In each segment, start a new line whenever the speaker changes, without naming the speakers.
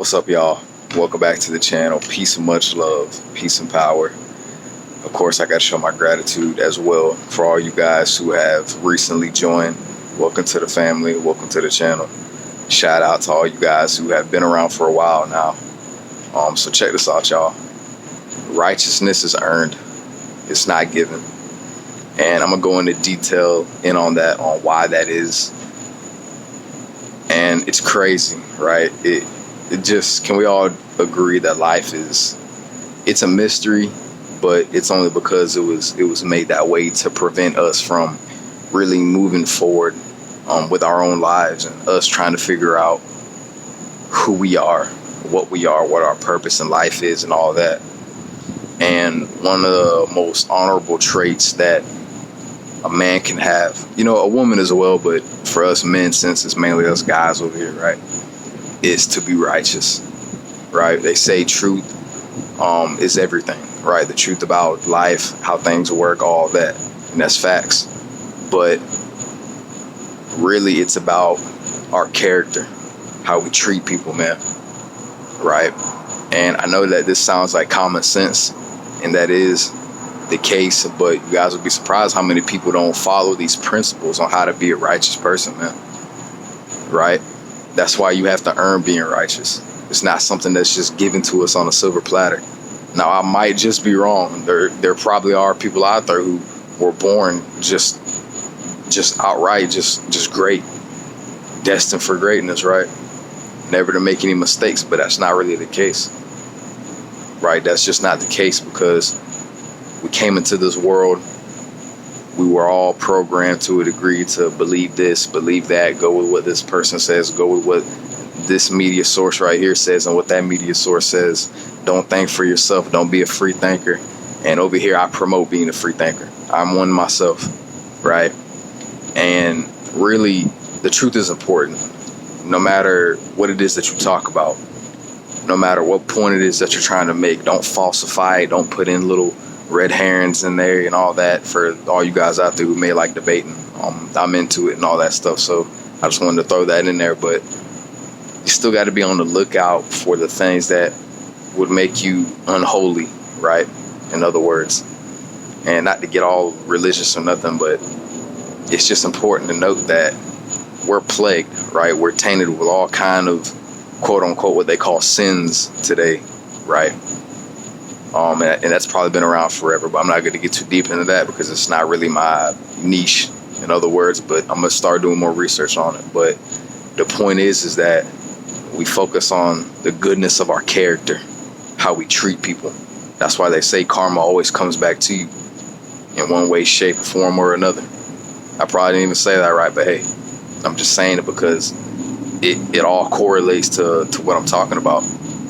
What's up, y'all? Welcome back to the channel. Peace and much love, peace and power. Of course, I got to show my gratitude as well for all you guys who have recently joined. Welcome to the family. Welcome to the channel. Shout out to all you guys who have been around for a while now. So check this out, y'all. Righteousness is earned. It's not given. And I'm going to go into detail on that, on why that is. And it's crazy, right? It just, can we all agree that life it's a mystery, but it's only because it was made that way to prevent us from really moving forward with our own lives and us trying to figure out who we are, what our purpose in life is and all that. And one of the most honorable traits that a man can have, a woman as well, but for us men, since it's mainly us guys over here, right, is to be righteous, right? They say truth is everything, right? The truth about life, how things work, all that, and that's facts. But really, it's about our character, how we treat people, man, right? And I know that this sounds like common sense, and that is the case, but you guys would be surprised how many people don't follow these principles on how to be a righteous person, man, right? That's why you have to earn being righteous. It's not something that's just given to us on a silver platter. Now, I might just be wrong. There probably are people out there who were born just outright just great, destined for greatness, right? Never to make any mistakes, but that's not really the case, right? That's just not the case, because we came into this world, we were all programmed to a degree to believe this, believe that, go with what this person says, go with what this media source right here says and what that media source says. Don't think for yourself. Don't be a free thinker. And over here, I promote being a free thinker. I'm one myself, right? And really, the truth is important. No matter what it is that you talk about, no matter what point it is that you're trying to make, don't falsify it. Don't put in little red herrings in there and all that. For all you guys out there who may like debating, I'm into it and all that stuff, so I just wanted to throw that in there. But you still got to be on the lookout for the things that would make you unholy, right? In other words, and not to get all religious or nothing, but it's just important to note that we're plagued, right? We're tainted with all kind of quote unquote what they call sins today, right? And that's probably been around forever, but I'm not going to get too deep into that because it's not really my niche, in other words, but I'm going to start doing more research on it. But the point is that we focus on the goodness of our character, how we treat people. That's why they say karma always comes back to you in one way, shape, form, or another. I probably didn't even say that right, but hey, I'm just saying it because it all correlates to what I'm talking about.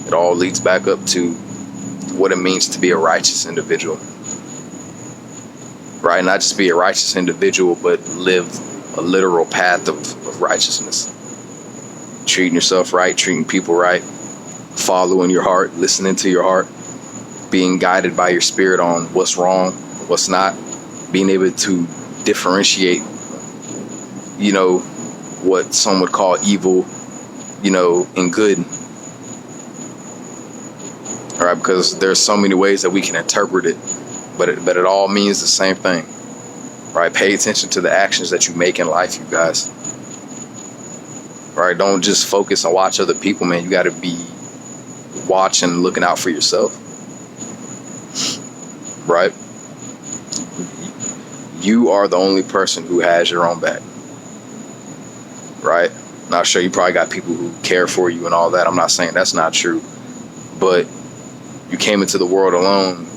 It all leads back up to what it means to be a righteous individual, right? Not just be a righteous individual, but live a literal path of righteousness. Treating yourself right, treating people right, following your heart, listening to your heart, being guided by your spirit on what's wrong, what's not, being able to differentiate, what some would call evil, and good. All right, because there's so many ways that we can interpret it, but it all means the same thing, right? Pay attention to the actions that you make in life, you guys. Right? Don't just focus and watch other people, man. You got to be watching and looking out for yourself, right? You are the only person who has your own back, right? Now, sure, you probably got people who care for you and all that. I'm not saying that's not true, but you came into the world alone,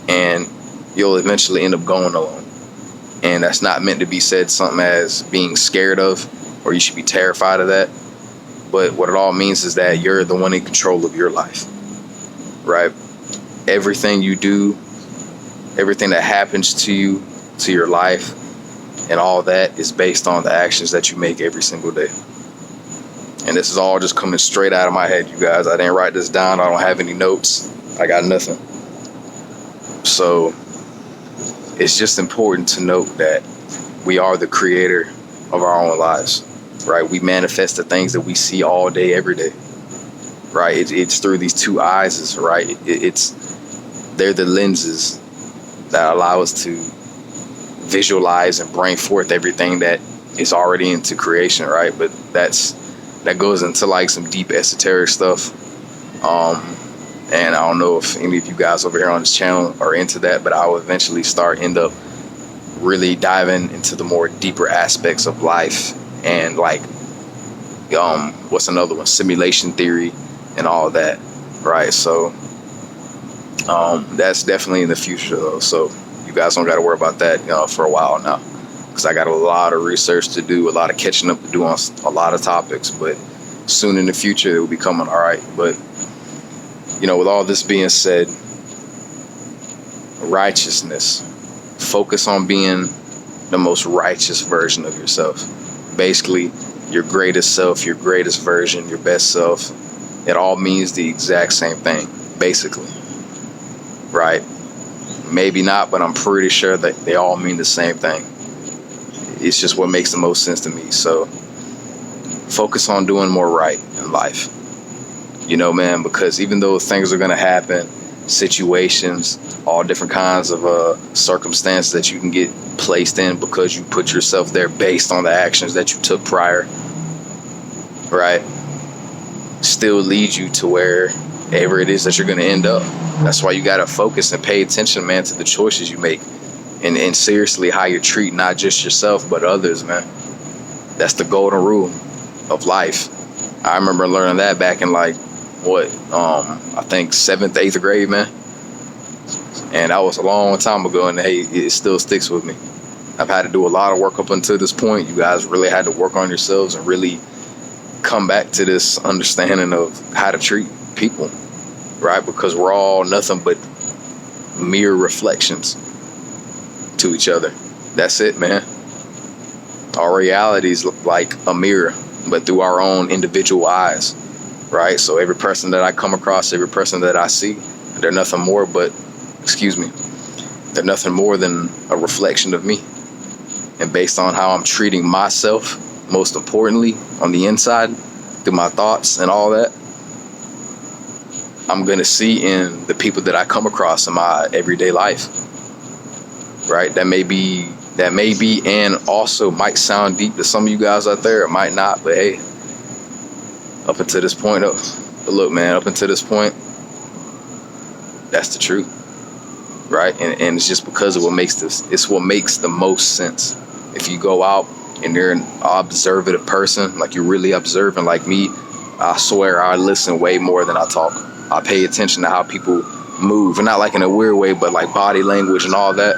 and you'll eventually end up going alone. And that's not meant to be said something as being scared of, or you should be terrified of that. But what it all means is that you're the one in control of your life, right? Everything you do, everything that happens to you, to your life, and all that is based on the actions that you make every single day. And this is all just coming straight out of my head, you guys. I didn't write this down. I don't have any notes. I got nothing. So it's just important to note that we are the creator of our own lives, right? We manifest the things that we see all day, every day. right? It's through these two eyes, right? They're the lenses that allow us to visualize and bring forth everything that is already into creation, right? But that goes into like some deep esoteric stuff. And I don't know if any of you guys over here on this channel are into that, but I will eventually end up really diving into the more deeper aspects of life and like what's another one, simulation theory and all that, right? So that's definitely in the future though, so you guys don't got to worry about that for a while now, because I got a lot of research to do, a lot of catching up to do on a lot of topics, but soon in the future it will be coming. All right, but with all this being said, righteousness, focus on being the most righteous version of yourself. Basically, your greatest self, your greatest version, your best self. It all means the exact same thing, basically. Right? Maybe not, but I'm pretty sure that they all mean the same thing. It's just what makes the most sense to me. So, focus on doing more right in life. Man, because even though things are going to happen, situations, all different kinds of circumstances that you can get placed in because you put yourself there based on the actions that you took prior, right, still lead you to wherever it is that you're going to end up. That's why you got to focus and pay attention, man, to the choices you make, and seriously how you treat not just yourself but others, man. That's the golden rule of life. I remember learning that back in I think 7th, 8th grade, man. And that was a long time ago, and hey, it still sticks with me. I've had to do a lot of work up until this point. You guys really had to work on yourselves and really come back to this understanding of how to treat people, right? Because we're all nothing but mere reflections to each other. That's it, man. Our realities look like a mirror, but through our own individual eyes, right? So every person that I come across, every person that I see, they're nothing more than a reflection of me. And based on how I'm treating myself, most importantly, on the inside, through my thoughts and all that, I'm going to see in the people that I come across in my everyday life, right? That may be, and also might sound deep to some of you guys out there. It might not, but hey, up until this point, look, man, up until this point, that's the truth, right? And it's just because of it's what makes the most sense. If you go out and you're an observative person, like you're really observing like me, I swear I listen way more than I talk. I pay attention to how people move, and not like in a weird way, but like body language and all that.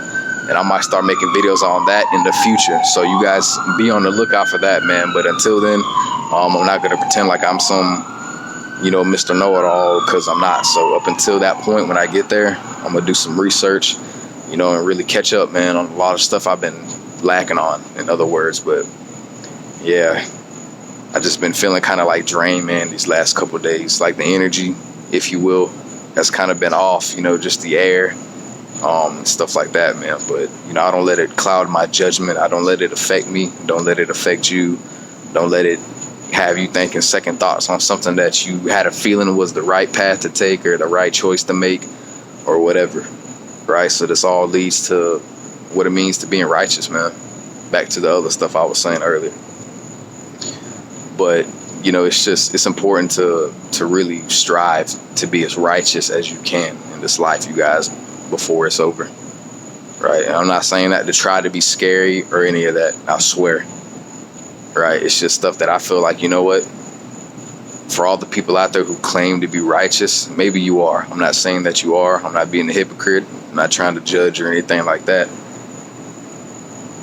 And I might start making videos on that in the future. So you guys be on the lookout for that, man. But until then, I'm not going to pretend like I'm some, Mr. Know-it-all, because I'm not. So up until that point, when I get there, I'm going to do some research, and really catch up, man, on a lot of stuff I've been lacking on, in other words. But yeah, I just been feeling kind of like drained, man, these last couple of days. Like the energy, if you will, has kind of been off, just the air. Stuff like that, man. But I don't let it cloud my judgment. I don't let it affect me. Don't let it affect you. Don't let it have you thinking second thoughts on something that you had a feeling was the right path to take or the right choice to make or whatever, right? So this all leads to what it means to being righteous, man. Back to the other stuff I was saying earlier. But it's important to really strive to be as righteous as you can in this life, you guys, before it's over, right? And I'm not saying that to try to be scary or any of that, I swear, right? It's just stuff that I feel like, for all the people out there who claim to be righteous, maybe you are. I'm not saying that you are. I'm not being a hypocrite. I'm not trying to judge or anything like that.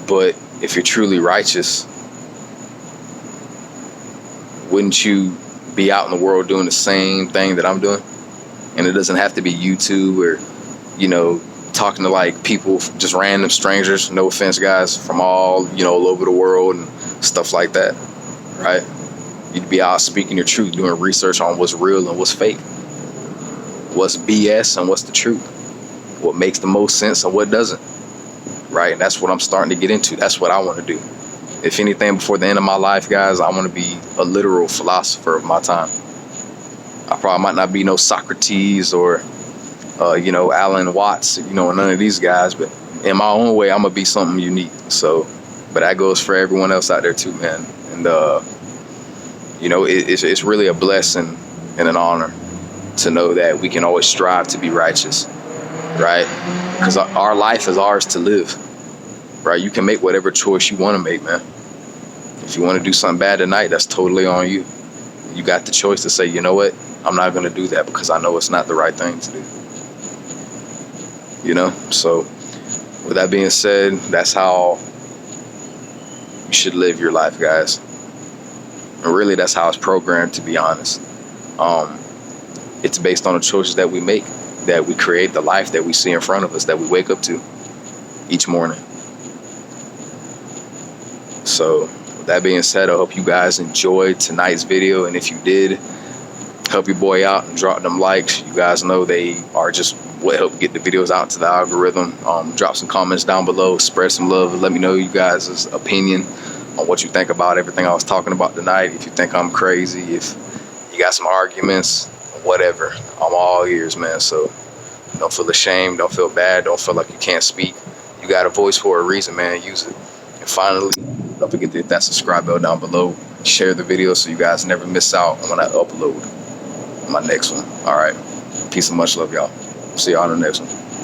But if you're truly righteous, wouldn't you be out in the world doing the same thing that I'm doing? And it doesn't have to be YouTube or talking to like people, just random strangers, no offense, guys, from all over the world and stuff like that, right? You'd be out speaking your truth, doing research on what's real and what's fake, what's BS and what's the truth, what makes the most sense and what doesn't, right? And that's what I'm starting to get into. That's what I want to do. If anything, before the end of my life, guys, I want to be a literal philosopher of my time. I probably might not be no Socrates or Alan Watts, none of these guys, but in my own way, I'm gonna be something unique. So, but that goes for everyone else out there too, man. And it's really a blessing and an honor to know that we can always strive to be righteous, right? Because our life is ours to live, right? You can make whatever choice you want to make, man. If you want to do something bad tonight, that's totally on you. You got the choice to say, you know what, I'm not going to do that because I know it's not the right thing to do. So with that being said, that's how you should live your life, guys. And really, that's how it's programmed, to be honest. It's based on the choices that we make, that we create the life that we see in front of us, that we wake up to each morning. So with that being said, I hope you guys enjoyed tonight's video. And if you did, help your boy out and drop them likes. You guys know they are just what help get the videos out to the algorithm. Drop some comments down below, spread some love, and let me know you guys' opinion on what you think about everything I was talking about tonight. If you think I'm crazy, if you got some arguments, whatever, I'm all ears, man. So don't feel ashamed, don't feel bad, don't feel like you can't speak. You got a voice for a reason, man. Use it. And finally, don't forget to hit that subscribe bell down below. Share the video so you guys never miss out when I upload my next one. All right. Peace and much love, y'all. See y'all on the next one.